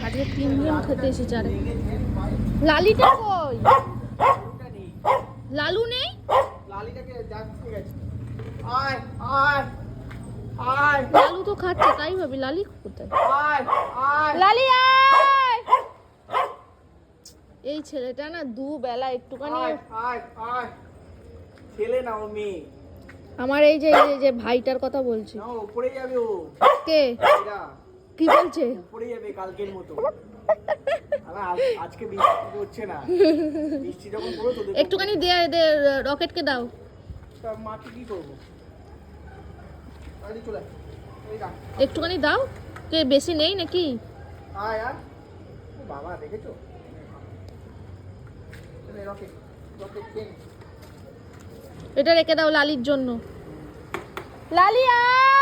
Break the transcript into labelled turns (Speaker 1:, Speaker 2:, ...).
Speaker 1: আজকে তিনজন খেতে এসেছে। আরে লালিটা কই? লালু নেই?
Speaker 2: লালিটাকে যাচ্ছে গেছে। আয় আয় আয়
Speaker 1: লালু তো খাচ্ছে, তাই ভাবি লালি কোথায়?
Speaker 2: আয় আয়
Speaker 1: লালি আয়! এই ছেলেটা না দুবেলা একটুখানি
Speaker 2: আয় আয় আয় ছেলে না ও মেয়ে।
Speaker 1: আমার এই যে ভাইটার কথা বলছি।
Speaker 2: না উপরে যাবে ও।
Speaker 1: কে
Speaker 2: এরা
Speaker 1: কি বলছে?
Speaker 2: উপরে যাবে কালকের মতো। আজকে বৃষ্টি পড়ছে না, বৃষ্টি যখন পড়ো তোদের
Speaker 1: একটুখানি দে দে, রকেটকে দাও।
Speaker 2: মাকে কি করবো? আরে চলে আয়। এই না
Speaker 1: একটুখানি দাও। কে বেশি নেই নাকি?
Speaker 2: আয় আয়। ও বাবা দেখেছো? রকেট রকেট কে?
Speaker 1: এটা রেখে দাও লালির জন্য। লালি আয়!